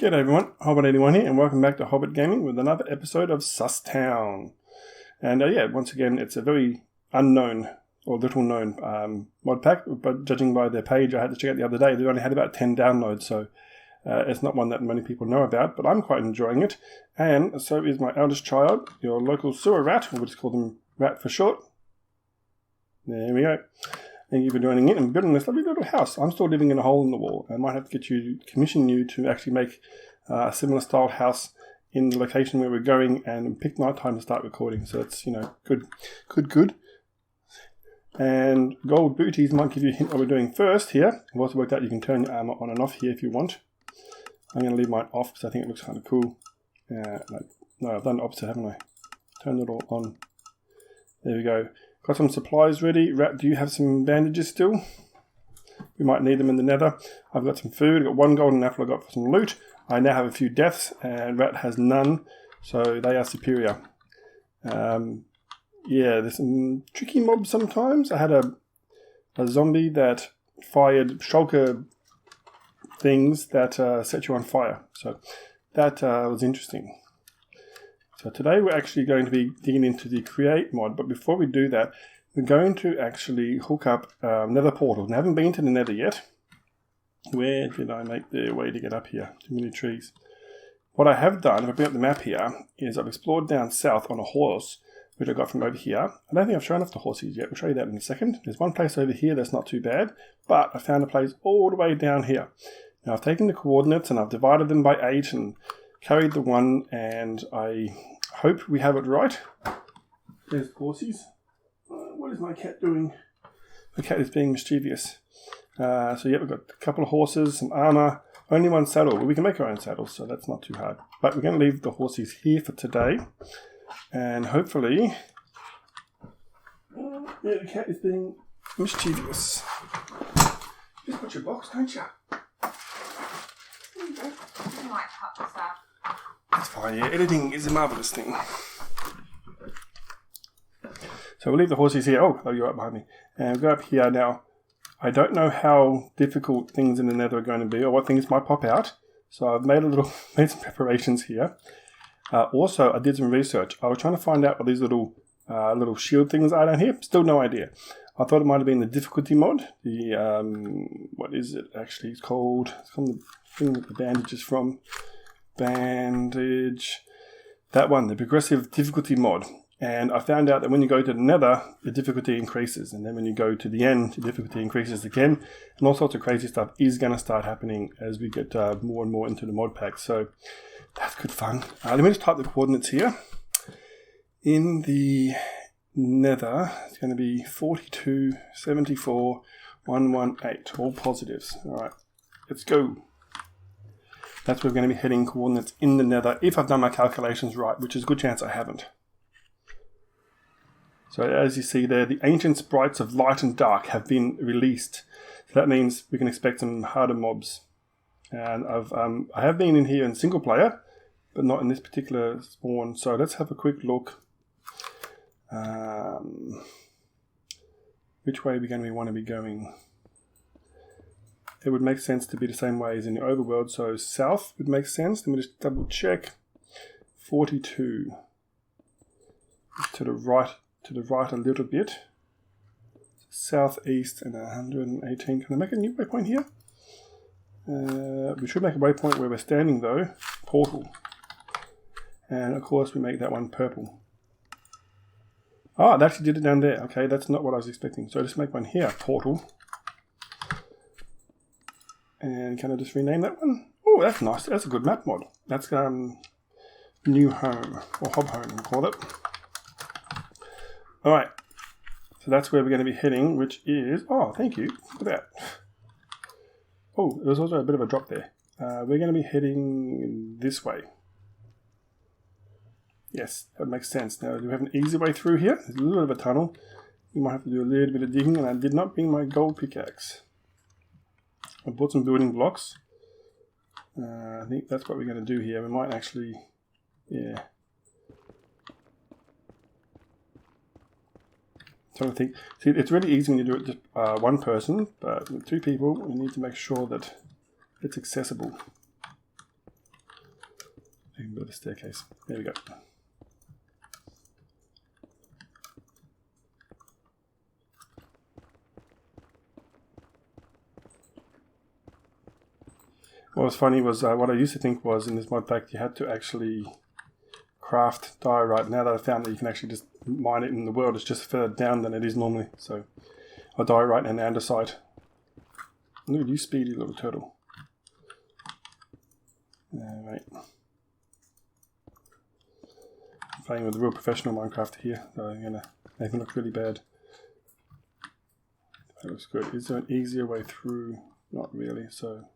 G'day everyone, Hobbit81 here, and welcome back to Hobbit Gaming with another episode of SusTown. And once again, it's a very unknown or little known mod pack, but judging by their page I had to check out the other day, they only had about 10 downloads, so it's not one that many people know about, but I'm quite enjoying it. And so is my eldest child, your local sewer rat, or we'll just call them Rat for short. There we go. Thank you for joining in and building this lovely little house. I'm still living in a hole in the wall. I might have to commission you to actually make a similar style house in the location where we're going and pick night time to start recording. So it's, good. And gold booties might give you a hint what we're doing first here. I've also worked out you can turn your armor on and off here if you want. I'm going to leave mine off because I think it looks kind of cool. No, I've done the opposite, haven't I? Turned it all on. There we go. Got some supplies ready. Rat, do you have some bandages still? We might need them in the nether. I've got some food. I've got one golden apple I got for some loot. I now have a few deaths, and Rat has none, so they are superior. There's some tricky mobs sometimes. I had a zombie that fired shulker things that set you on fire. So that was interesting. So today we're actually going to be digging into the create mod, but before we do that, we're going to actually hook up nether portals. I haven't been to the nether yet. Where did I make the way to get up here? Too many trees. What I have done, if I bring up the map here, is I've explored down south on a horse, which I got from over here. I don't think I've shown off the horses yet. We'll show you that in a second. There's one place over here that's not too bad, but I found a place all the way down here. Now I've taken the coordinates and I've divided them by 8 and carried the 1, and I hope we have it right. There's horses. What is my cat doing? The cat is being mischievous. We've got a couple of horses, some armor, only one saddle. Well, we can make our own saddles, so that's not too hard. But we're going to leave the horses here for today. And hopefully... the cat is being mischievous. Just put your box, don't you? You might cut this out. That's fine, yeah. Editing is a marvellous thing. So we'll leave the horses here. Oh, you're right behind me. And we'll go up here now. I don't know how difficult things in the nether are going to be or what things might pop out. So I've made some preparations here. Also, I did some research. I was trying to find out what these little shield things are down here. Still no idea. I thought it might have been the difficulty mod. What is it actually? It's called the thing that the bandage is from. Bandage. That one, the progressive difficulty mod. And I found out that when you go to the nether, the difficulty increases. And then when you go to the end, the difficulty increases again. And all sorts of crazy stuff is going to start happening as we get more and more into the mod pack. So that's good fun. Let me just type the coordinates here. In the nether, it's going to be 42, 74, 118. All positives. All right, let's go. That's where we're going to be heading coordinates in the nether, if I've done my calculations right, which is a good chance I haven't. So as you see there, the ancient sprites of light and dark have been released. So that means we can expect some harder mobs. And I have been in here in single player, but not in this particular spawn. So let's have a quick look. Which way are we going to want to be going? It would make sense to be the same way as in the overworld. So south would make sense. Let me just double check. 42. To the right a little bit. Southeast and 118. Can I make a new waypoint here? We should make a waypoint where we're standing though. Portal. And of course we make that one purple. Oh, it actually did it down there. Okay, that's not what I was expecting. So just make one here. Portal. And can I just rename that one? Oh, that's nice. That's a good map mod. That's New Home. Or Hob Home, we'll call it. Alright, so that's where we're going to be heading, which is... Oh, thank you. Look at that. Oh, there was also a bit of a drop there. We're going to be heading this way. Yes, that makes sense. Now, do we have an easy way through here? There's a little bit of a tunnel. We might have to do a little bit of digging, and I did not bring my gold pickaxe. I bought some building blocks. I think that's what we're going to do here. We might actually... Yeah... trying to think. See, it's really easy when you do it just one person, but with 2 people, we need to make sure that it's accessible. bit of a staircase. There we go. What was funny was what I used to think was in this mod pack you had to actually craft diorite. Now that I found that you can actually just mine it in the world, it's just further down than it is normally. So, a diorite and andesite. Look at you, speedy little turtle. Right. I'm playing with a real professional Minecrafter here, so I'm gonna make him look really bad. That looks good. Is there an easier way through? Not really. So,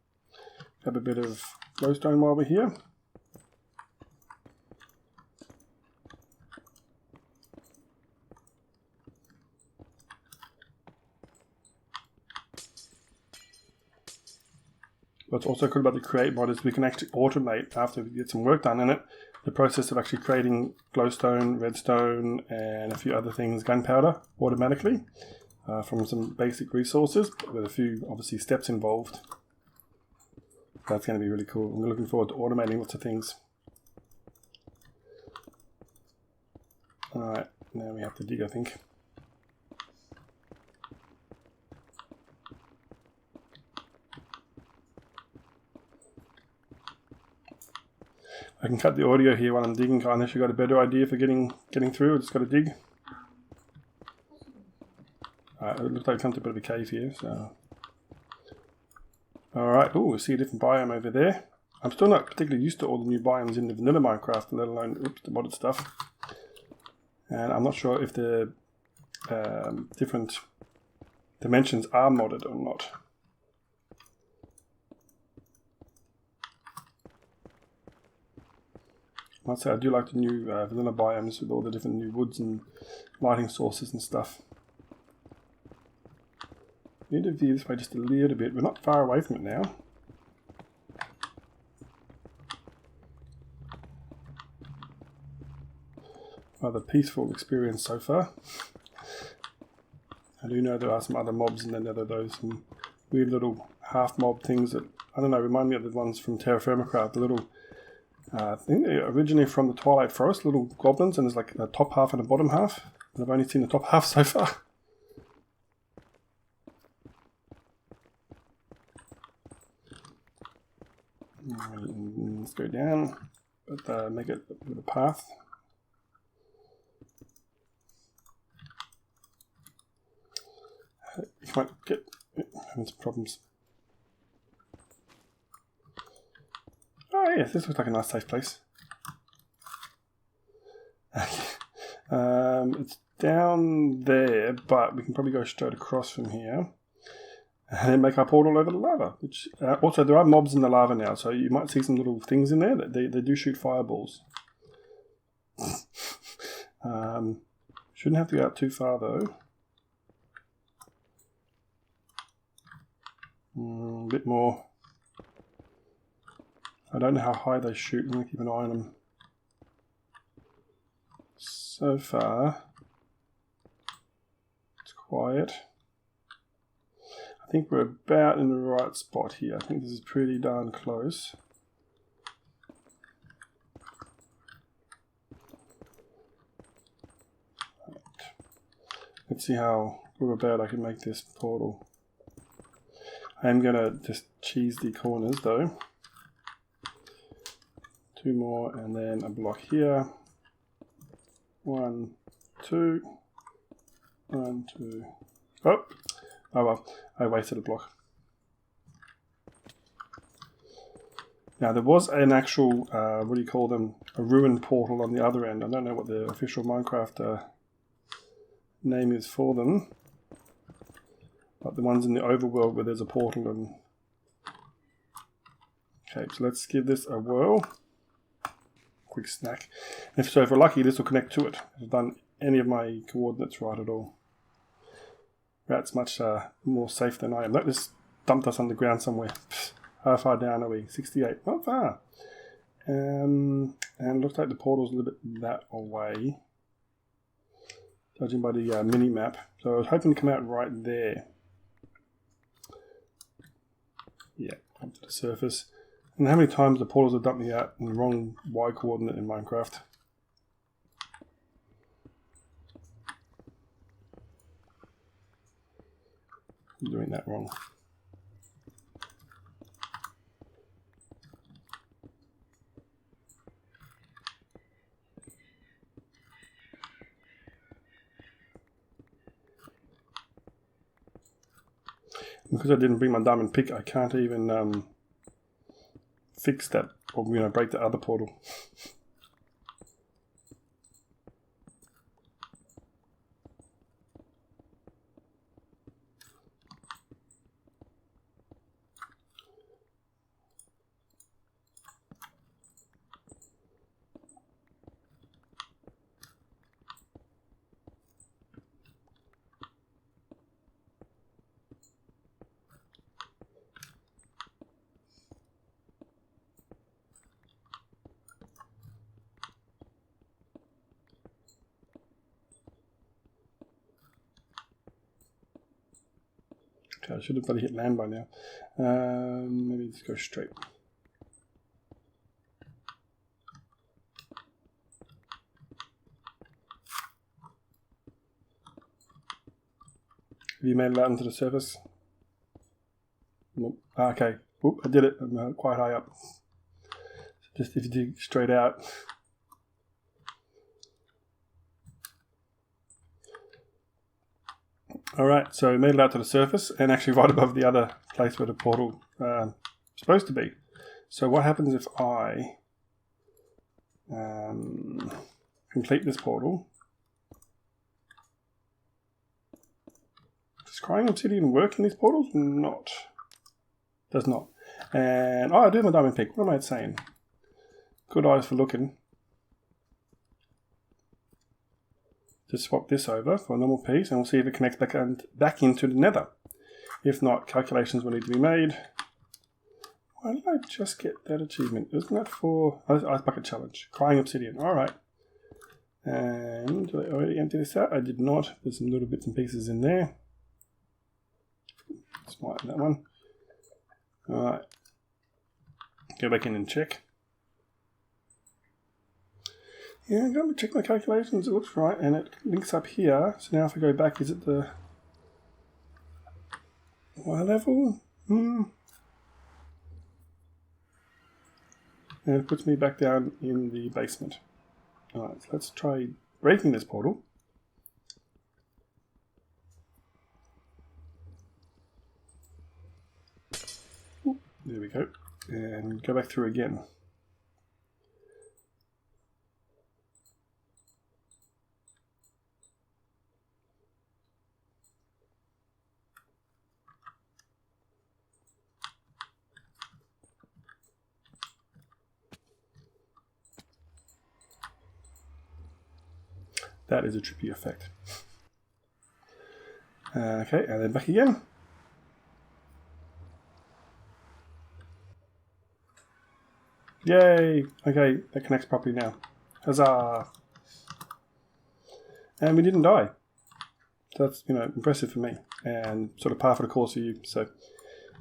grab a bit of glowstone while we're here. What's also cool about the create mod is we can actually automate, after we get some work done in it, the process of actually creating glowstone, redstone, and a few other things, gunpowder, automatically from some basic resources, with a few, obviously, steps involved. That's going to be really cool. I'm looking forward to automating lots of things. Alright, now we have to dig, I think. I can cut the audio here while I'm digging, unless you've got a better idea for getting through. I just got to dig. It looks like I've come to a bit of a cave here. So, alright, oh, we see a different biome over there. I'm still not particularly used to all the new biomes in the vanilla Minecraft, let alone the modded stuff. And I'm not sure if the different dimensions are modded or not. I must say I do like the new vanilla biomes with all the different new woods and lighting sources and stuff. We need to view this way just a little bit. We're not far away from it now. Rather peaceful experience so far. I do know there are some other mobs in the nether though, some weird little half mob things that, I don't know, remind me of the ones from Terra Firma, the little I think they're originally from the Twilight Forest, little goblins, and there's like a top half and a bottom half. And I've only seen the top half so far. Let's go down, but make it with a path. You might get having some problems. Oh yes, this looks like a nice safe place. It's down there, but we can probably go straight across from here and then make our portal over the lava. Which also, there are mobs in the lava now, so you might see some little things in there that they do shoot fireballs. Shouldn't have to go out too far though. A bit more. I don't know how high they shoot. I'm going to keep an eye on them. So far, it's quiet. I think we're about in the right spot here. I think this is pretty darn close. Right. Let's see how good or bad I can make this portal. I am going to just cheese the corners though. 2 more and then a block here. 1, 2, 1, 2. Oh well, I wasted a block. Now there was an actual, what do you call them, a ruined portal on the other end. I don't know what the official Minecraft name is for them. But the ones in the overworld where there's a portal and... Okay, so let's give this a whirl. Quick snack. If we're lucky, this will connect to it. I've done any of my coordinates right at all. That's much more safe than I am. Look, this dumped us underground somewhere. Pfft, how far down are we? 68. Not far. And looks like the portal's a little bit that away, judging by the mini map. So I was hoping to come out right there. Yeah, up to the surface. And how many times the portals have dumped me out in the wrong Y coordinate in Minecraft. I'm doing that wrong. Because I didn't bring my diamond pick, I can't even fix that or break the other portal. Okay, I should have probably hit land by now. Maybe let's go straight. Have you made it out into the surface? Nope. Okay. Oop, I did it. I'm quite high up. Just if you dig straight out. Alright, so we made it out to the surface and actually right above the other place where the portal is supposed to be. So what happens if I complete this portal? Does crying obsidian work in these portals? Not. Does not. And I do have my diamond pick. What am I saying? Good eyes for looking. Just swap this over for a normal piece and we'll see if it connects back into the nether. If not, calculations will need to be made. Why did I just get that achievement? Isn't that for Ice Bucket Challenge? Crying obsidian. Alright. And did I already empty this out? I did not. There's some little bits and pieces in there. Let's lighten that one. Alright. Go back in and check. Yeah, I'm going to check my calculations. It looks right, and it links up here. So now if I go back, is it the Y level? And it puts me back down in the basement. Alright, so let's try breaking this portal. Ooh, there we go. And go back through again. That is a trippy effect. Okay, and then back again. Yay! Okay, that connects properly now. Huzzah! And we didn't die. So that's, impressive for me. And sort of par for the course for you. So,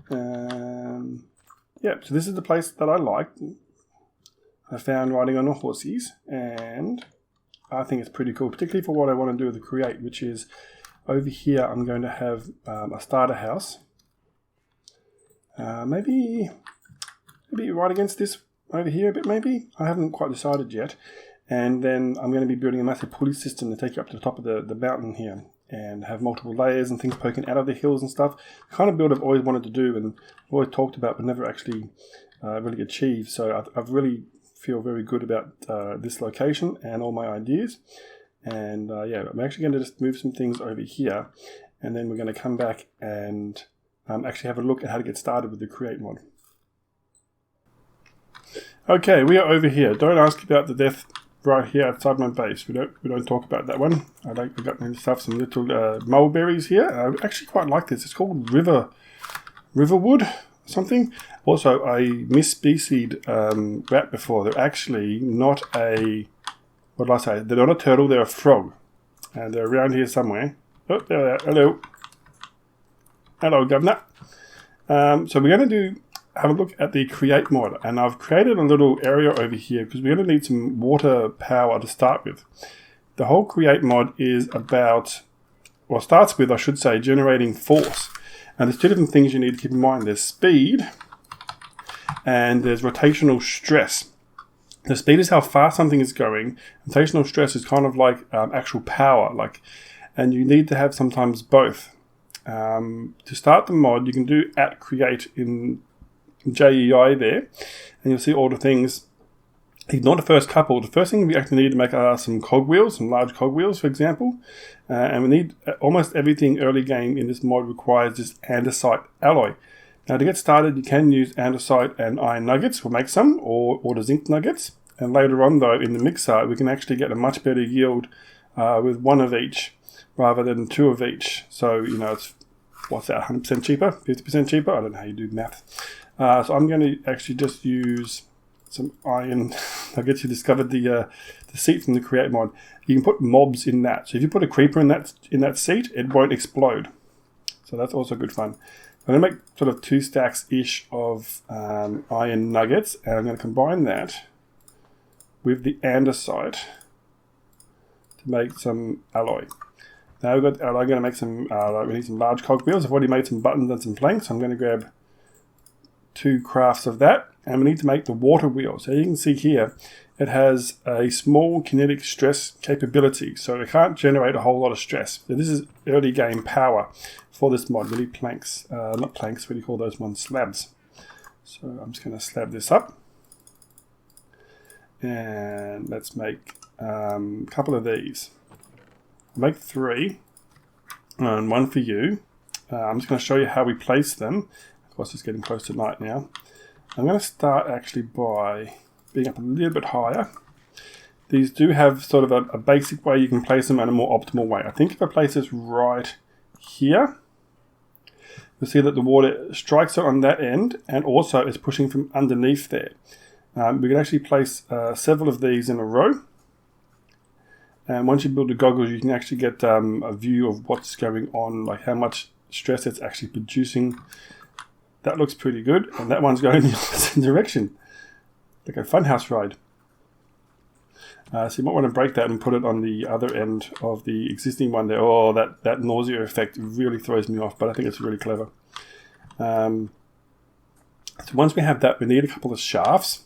yeah, so this is the place that I liked. I found riding on a horses, and I think it's pretty cool, particularly for what I want to do with the create, which is over here I'm going to have a starter house. Maybe right against this over here a bit, maybe. I haven't quite decided yet. And then I'm going to be building a massive pulley system to take you up to the top of the mountain here and have multiple layers and things poking out of the hills and stuff. The kind of build I've always wanted to do and always talked about but never actually really achieved. So I've really feel very good about this location and all my ideas. And yeah, I'm actually going to just move some things over here, and then we're going to come back and actually have a look at how to get started with the create mod. Okay, we are over here. Don't ask about the death right here outside my base. We don't talk about that one. I got myself some little mulberries here. I actually quite like this. It's called Riverwood something. Also, I misspecied rat before. They're actually not a, what did I say? They're not a turtle, they're a frog. And they're around here somewhere. Oh, there they are. Hello. Hello, Governor. So we're going to do have a look at the create mod, and I've created a little area over here because we're going to need some water power to start with. The whole create mod is about, or starts with, I should say, generating force. And there's two different things you need to keep in mind. There's speed and there's rotational stress. The speed is how fast something is going. Rotational stress is kind of like actual power, and you need to have sometimes both. To start the mod, you can do @create in JEI there, and you'll see all the things. Ignore the first couple. The first thing we actually need to make are some cogwheels, some large cogwheels, for example. And we need almost everything early game in this mod requires this andesite alloy. Now, to get started, you can use andesite and iron nuggets. We'll make some, or the zinc nuggets. And later on, though, in the mixer, we can actually get a much better yield with one of each rather than two of each. So, it's, what's that, 100% cheaper, 50% cheaper? I don't know how you do math. So I'm going to actually just use some iron nuggets. You discovered the seat from the create mod. You can put mobs in that. So if you put a creeper in that seat, it won't explode. So that's also good fun. I'm going to make sort of 2 stacks-ish of iron nuggets, and I'm going to combine that with the andesite to make some alloy. Now we've got alloy. I'm going to make some, we need some large cogwheels. I've already made some buttons and some planks. So I'm going to grab 2 crafts of that, and we need to make the water wheel. So you can see here, it has a small kinetic stress capability, so it can't generate a whole lot of stress. So this is early game power for this mod. We need planks, not planks, what do you call those ones? Slabs. So I'm just going to slab this up. And let's make a couple of these. Make 3, and 1 for you. I'm just going to show you how we place them. Of course, it's getting close to night now. I'm going to start actually by being up a little bit higher. These do have sort of a basic way you can place them in a more optimal way. I think if I place this right here, you'll see that the water strikes it on that end and also is pushing from underneath there. We can actually place several of these in a row. And once you build the goggles, you can actually get a view of what's going on, like how much stress it's actually producing. That looks pretty good, and that one's going in the opposite direction, like a funhouse ride. So you might want to break that and put it on the other end of the existing one there. Oh, that nausea effect really throws me off, but I think it's really clever. So once we have that, we need a couple of shafts.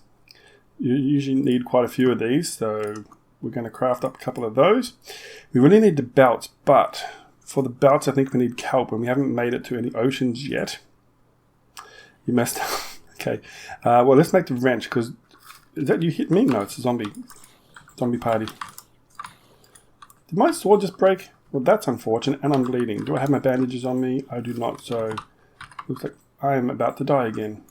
You usually need quite a few of these, so we're going to craft up a couple of those. We really need the belts, but for the belts, I think we need kelp, and we haven't made it to any oceans yet. You messed up. Okay. Well, let's make the wrench, because... Is that you hit me? No, it's a zombie party. Did my sword just break? Well, that's unfortunate, and I'm bleeding. Do I have my bandages on me? I do not, so... Looks like I am about to die again.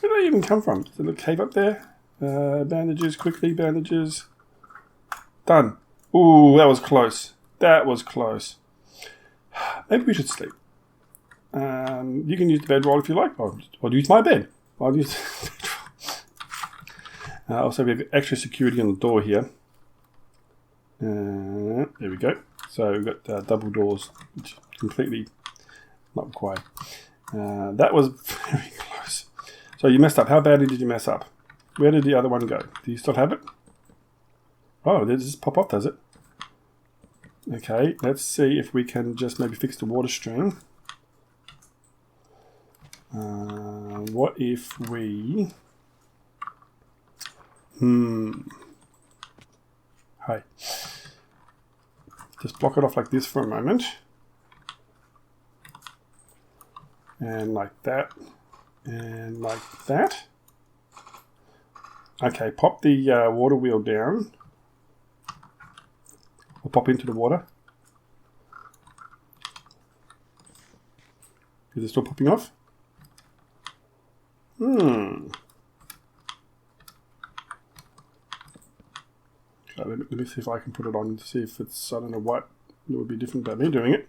Where did I even come from? Is there a little cave up there? Bandages, quickly, bandages. Done. Ooh, that was close. That was close. Maybe we should sleep. You can use the bedroll if you like, or use my bed. I'll use the bedroll. Also, we have extra security on the door here. There we go. So we've got double doors, which completely not required. That was very close. So you messed up. How badly did you mess up? Where did the other one go? Do you still have it? Oh, did it just pop off, does it? Okay, let's see if we can just maybe fix the water stream. What if we... Hi. Just block it off like this for a moment. And like that. And like that. Okay, pop the water wheel down. Or pop into the water. Is it still popping off? Okay, let me see if I can put it on to see if it's, I don't know what it would be different about me doing it.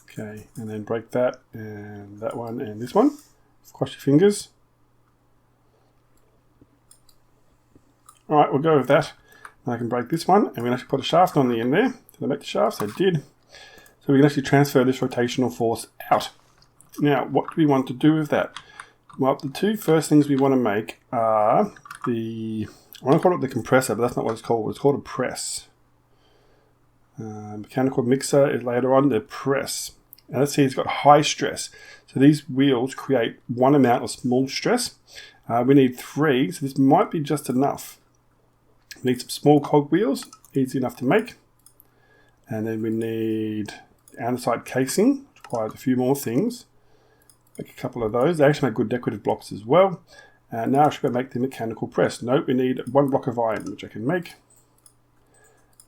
Okay, and then break that, and that one, and this one. Cross your fingers. Alright, we'll go with that. I can break this one, and we can actually put a shaft on the end there. Did I make the shafts? I did. So we can actually transfer this rotational force out. Now, what do we want to do with that? Well, the two first things we want to make are I want to call it the compressor, but that's not what it's called. It's called a press. Mechanical mixer is later on the press. And let's see, it's got high stress. So these wheels create one amount of small stress. We need 3, so this might be just enough. We need some small cog wheels, easy enough to make. And then we need the andesite casing, which requires a few more things. Make a couple of those. They actually make good decorative blocks as well. And now I should go make the mechanical press. Nope, we need 1 block of iron, which I can make.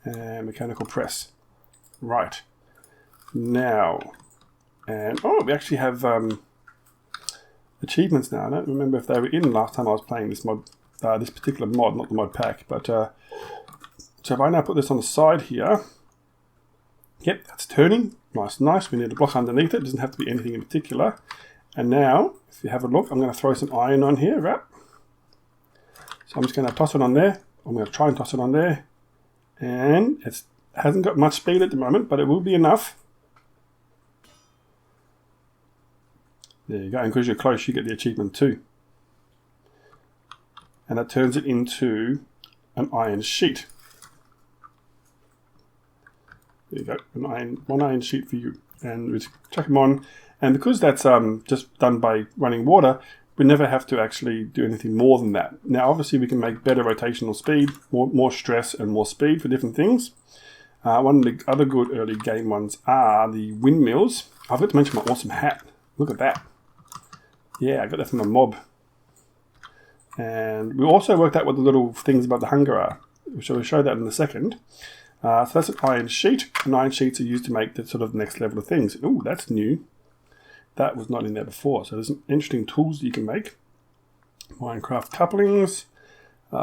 And mechanical press. Right. Now, and we actually have achievements now. I don't remember if they were in last time I was playing this mod, this particular mod, not the mod pack. But so if I now put this on the side here, yep, that's turning. Nice. We need a block underneath it. It doesn't have to be anything in particular. And now, if you have a look, I'm going to throw some iron on here, right? So I'm just going to toss it on there. I'm going to try and toss it on there. And it hasn't got much speed at the moment, but it will be enough. There you go. And because you're close, you get the achievement too. And that turns it into an iron sheet. There you go. One iron sheet for you. And we chuck them on. And because that's just done by running water, we never have to actually do anything more than that. Now, obviously, we can make better rotational speed, more stress and more speed for different things. One of the other good early game ones are the windmills. I forgot to mention my awesome hat. Look at that. Yeah, I got that from a mob. And we also worked out what the little things about the hunger are. So we'll show that in a second. So that's an iron sheet. And iron sheets are used to make the sort of next level of things. Ooh, that's new. That was not in there before. So there's some interesting tools that you can make. Minecraft couplings,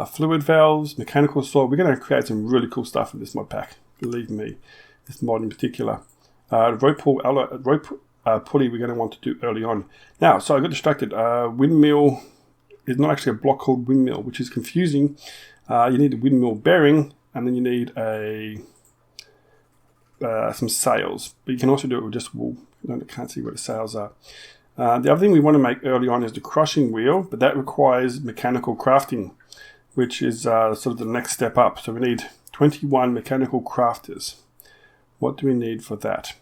fluid valves, mechanical saw. We're going to create some really cool stuff in this mod pack. Believe me, this mod in particular. Rope pulley we're going to want to do early on. Now, so I got distracted. Windmill is not actually a block called windmill, which is confusing. You need a windmill bearing, and then you need some sails. But you can also do it with just wool. I can't see where the sails are. The other thing we want to make early on is the crushing wheel, but that requires mechanical crafting, which is sort of the next step up. So we need 21 mechanical crafters. What do we need for that?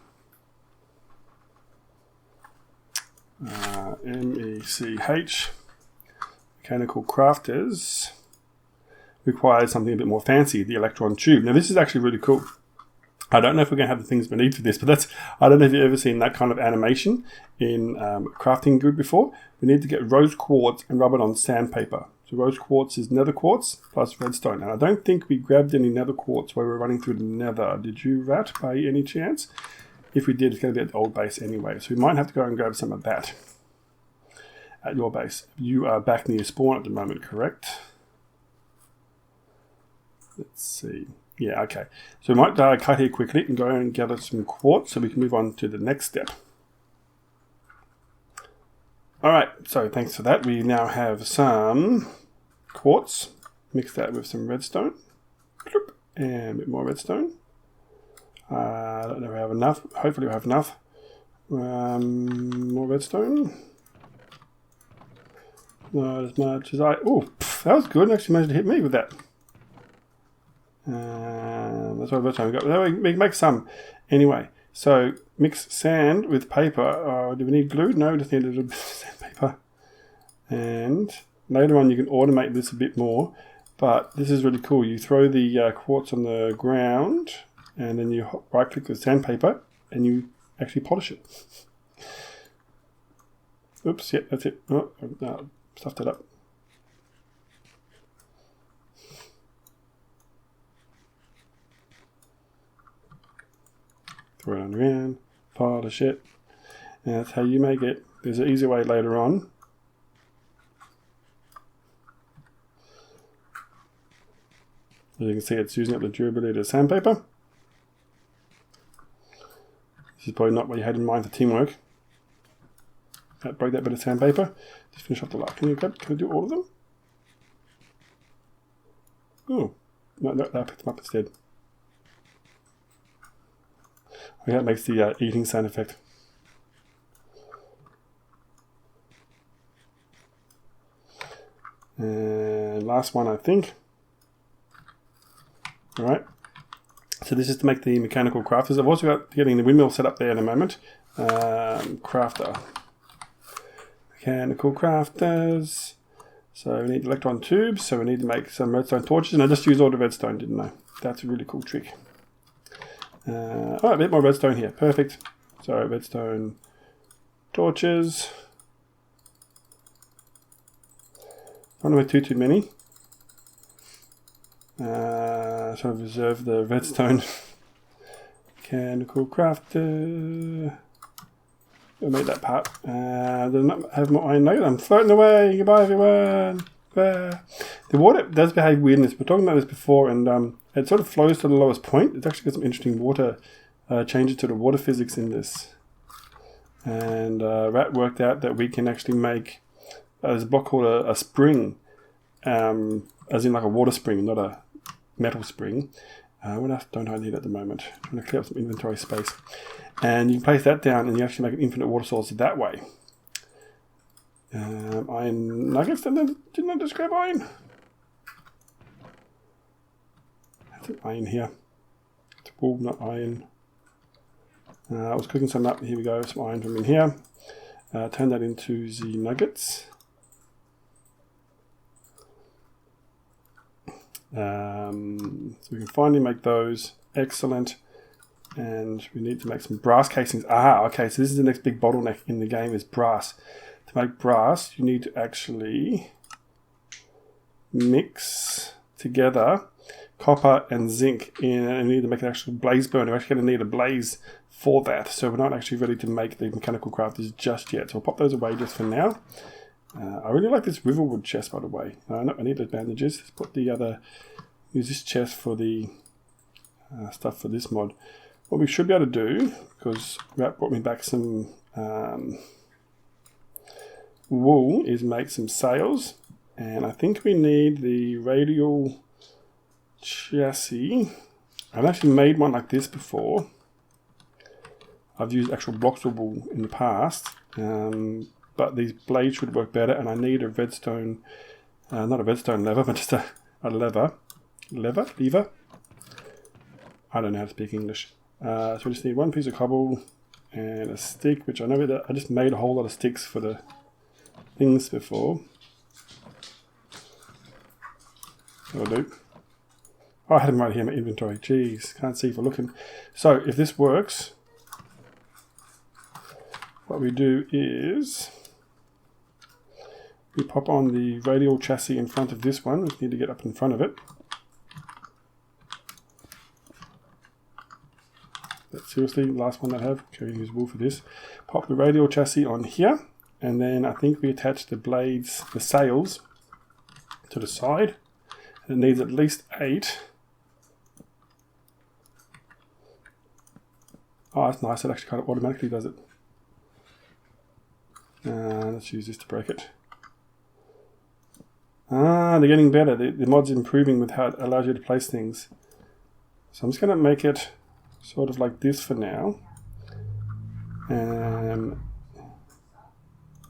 MECH, mechanical crafters, requires something a bit more fancy, the electron tube. Now this is actually really cool. I don't know if we're going to have the things we need for this, but I don't know if you've ever seen that kind of animation in crafting good before. We need to get rose quartz and rub it on sandpaper. So rose quartz is nether quartz plus redstone. And I don't think we grabbed any nether quartz while we were running through the nether. Did you, Rat, by any chance? If we did, it's going to be at the old base anyway. So we might have to go and grab some of that at your base. You are back near spawn at the moment, correct? Let's see. Yeah, okay. So we might cut here quickly and go and gather some quartz so we can move on to the next step. Alright, so thanks for that. We now have some quartz. Mix that with some redstone. And a bit more redstone. I don't know if we have enough. Hopefully we have enough. More redstone. Not as much as I... Oh, that was good. Actually managed to hit me with that. That's what redstone we got. We can make some. Anyway, so mix sand with paper. Do we need glue? No, we just need a little bit of sandpaper. And later on you can automate this a bit more. But this is really cool. You throw the quartz on the ground and then you right click the sandpaper and you actually polish it. Oops, yep, that's it. Oh, no, stuffed it up. Throw it on the ground, polish it. And that's how you make it. There's an easy way later on. As you can see, it's using up the durability of sandpaper. This is probably not what you had in mind for teamwork. Break that bit of sandpaper. Just finish off the lot. Can we do all of them? Oh, No, that picked them up instead. Okay, that makes the eating sound effect. And last one, I think. Alright. So this is to make the mechanical crafters. I've also got getting the windmill set up there in a moment. Crafter. Mechanical crafters. So we need electron tubes. So we need to make some redstone torches. And I just used all the redstone, didn't I? That's a really cool trick. A bit more redstone here. Perfect. So redstone torches. I don't want to make too many. So I've reserved the redstone. Mechanical crafter. I made that part. Does not have more iron nugget. I'm floating away. Goodbye, everyone. The water does behave weirdness. We're talking about this before, and it sort of flows to the lowest point. It's actually got some interesting water changes to the water physics in this. And Rat worked out that we can actually make there's a block called a spring, as in like a water spring, not a metal spring. What else don't I need at the moment? I'm trying to clear up some inventory space. And you can place that down and you actually make an infinite water source that way. Iron nuggets, didn't I just grab iron? That's an iron here. It's wool, not iron. I was cooking some up. Here we go, some iron from in here. Turn that into the nuggets. So we can finally make those. Excellent. And we need to make some brass casings. Okay, so this is the next big bottleneck in the game is brass. To make brass, you need to actually mix together copper and zinc and you need to make an actual blaze burner. We're actually going to need a blaze for that. So we're not actually ready to make the mechanical crafters just yet. So we'll pop those away just for now. I really like this riverwood chest, by the way. No, I need those bandages. Let's put the other, use this chest for the stuff for this mod. What we should be able to do, because Rat brought me back some wool, is make some sails. And I think we need the radial chassis. I've actually made one like this before. I've used actual blocks of wool in the past. But these blades should work better, and I need a redstone, not a redstone lever, but just a lever. Lever? I don't know how to speak English. So we just need one piece of cobble and a stick, which I know that I just made a whole lot of sticks for the things before. That'll do. Oh, I had them right here in my inventory. Jeez, can't see for looking. So if this works, what we do is we pop on the radial chassis in front of this one. We need to get up in front of it. That's seriously the last one that I have. Okay, we use wool for this. Pop the radial chassis on here, and then I think we attach the blades, the sails, to the side. It needs at least 8. Oh, that's nice. It actually kind of automatically does it. Let's use this to break it. They're getting better. The mod's improving with how it allows you to place things. So I'm just going to make it sort of like this for now.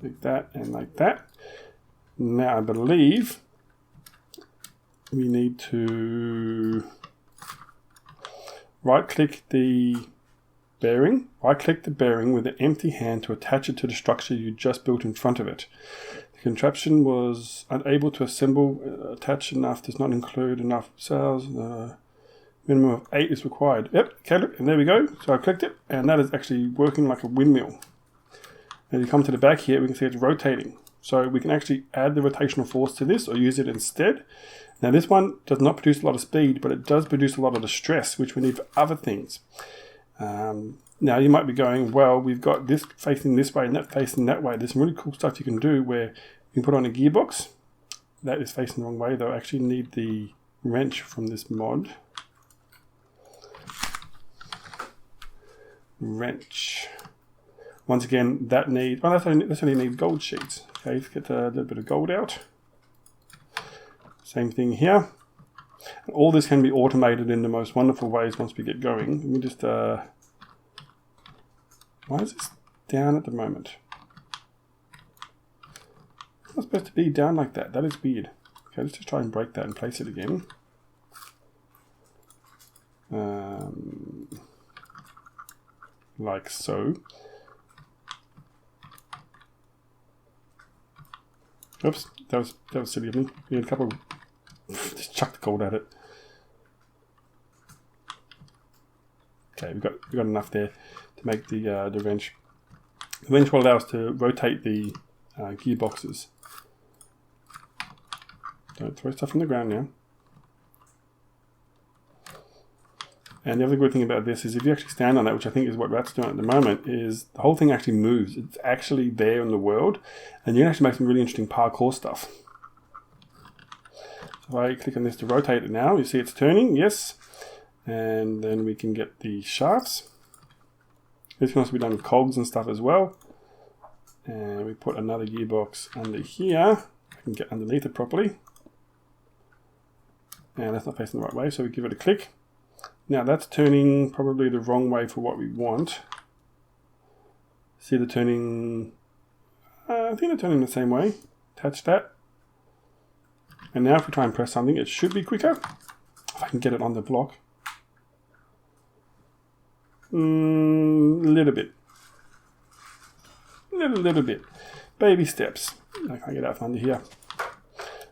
Like that and like that. Now I believe we need to right-click the bearing. Right-click the bearing with an empty hand to attach it to the structure you just built in front of it. The contraption was unable to assemble, attach enough, does not include enough cells. Minimum of 8 is required. Yep, okay, look, and there we go. So I clicked it, and that is actually working like a windmill. And if you come to the back here, we can see it's rotating. So we can actually add the rotational force to this or use it instead. Now this one does not produce a lot of speed, but it does produce a lot of the stress, which we need for other things. Now you might be going, well, we've got this facing this way and that facing that way. There's some really cool stuff you can do where you can put on a gearbox. That is facing the wrong way, though. I actually need the wrench from this mod. Wrench. Once again, that needs, oh, that's only needs gold sheets. Okay, let's get a little bit of gold out. Same thing here. All this can be automated in the most wonderful ways once we get going. Let me just... why is this down at the moment? It's not supposed to be down like that. That is weird. Okay, let's just try and break that and place it again. Like so. Oops, that was silly of me. We had a couple. Just chuck the gold at it. Okay, we've got enough there to make the wrench. The wrench will allow us to rotate the gearboxes. Don't throw stuff on the ground now. And the other good thing about this is if you actually stand on that, which I think is what Rat's doing at the moment, is the whole thing actually moves. It's actually there in the world, and you can actually make some really interesting parkour stuff. So if I click on this to rotate it now, you see it's turning, yes. And then we can get the shafts. This can also be done with cogs and stuff as well. And we put another gearbox under here. I can get underneath it properly. And that's not facing the right way, so we give it a click. Now that's turning probably the wrong way for what we want. See the turning, I think they're turning the same way. Attach that. And now if we try and press something, it should be quicker. If I can get it on the block. Little bit. Little bit. Baby steps. I can't get out from under here.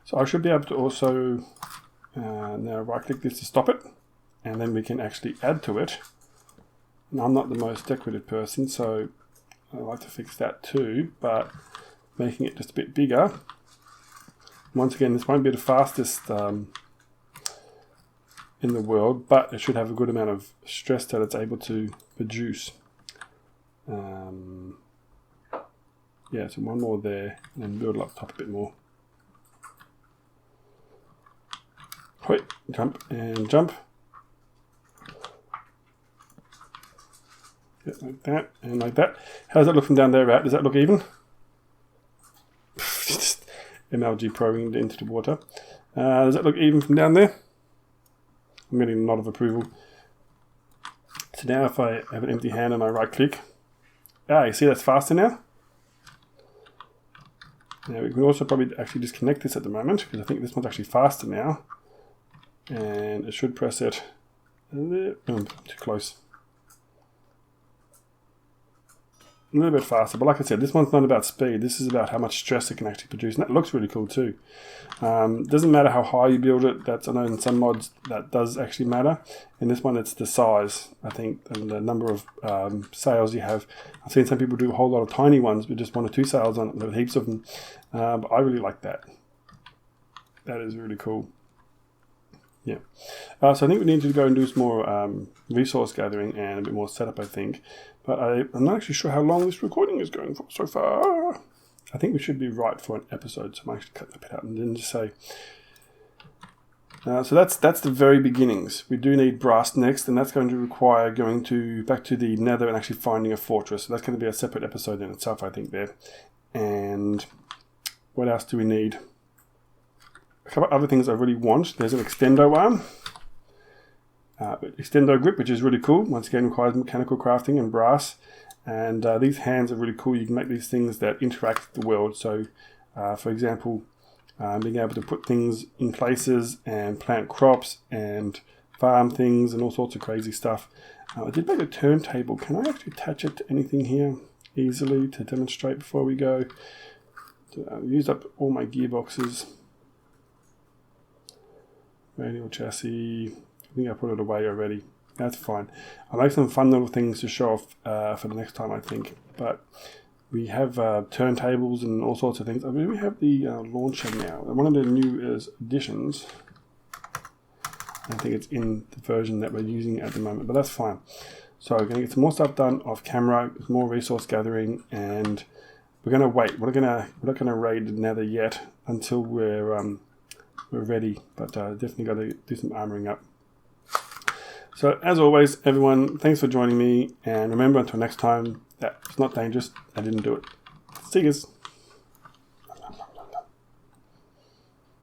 So I should be able to also now right click this to stop it. And then we can actually add to it. And I'm not the most decorative person, so I like to fix that too, but making it just a bit bigger. Once again, this won't be the fastest in the world, but it should have a good amount of stress that it's able to produce. Yeah, so one more there, and then build it up top a bit more. Wait, jump and jump. Yeah, like that and like that. How does that look from down there, Rat? Does that look even? Just MLG proing into the water. Does that look even from down there? I'm getting a nod of approval. So now if I have an empty hand and I right click, you see that's faster now? Now we can also probably actually disconnect this at the moment because I think this one's actually faster now. And it should press it. Too close. A little bit faster, but like I said, this one's not about speed. This is about how much stress it can actually produce, and that looks really cool too. Doesn't matter how high you build it. I know in some mods that does actually matter. In this one, it's the size, I think, and the number of sails you have. I've seen some people do a whole lot of tiny ones with just 1 or 2 sails on it, with heaps of them. But I really like that. That is really cool. Yeah. So I think we need to go and do some more resource gathering and a bit more setup, I think. But I'm not actually sure how long this recording is going for so far. I think we should be right for an episode, so I might actually cut that bit out and then just say. So that's the very beginnings. We do need brass next, and that's going to require going back to the Nether and actually finding a fortress. So that's going to be a separate episode in itself, I think, there. And what else do we need? A couple of other things I really want. There's an extendo arm. Extendo grip, which is really cool. Once again, requires mechanical crafting and brass. And these hands are really cool. You can make these things that interact with the world. So, for example, being able to put things in places and plant crops and farm things and all sorts of crazy stuff. I did make a turntable. Can I actually attach it to anything here easily to demonstrate before we go? Used up all my gearboxes. Radial chassis. I think I put it away already. That's fine. I'll make some fun little things to show off for the next time, I think. But we have turntables and all sorts of things. I mean, we have the launcher now. One of the new additions. I think it's in the version that we're using at the moment, but that's fine. So we're going to get some more stuff done off camera, more resource gathering, and we're going to wait. We're not going to raid the Nether yet until we're ready, but definitely got to do some armoring up. So as always, everyone, thanks for joining me, and remember, until next time, that it's not dangerous. I didn't do it. See yous.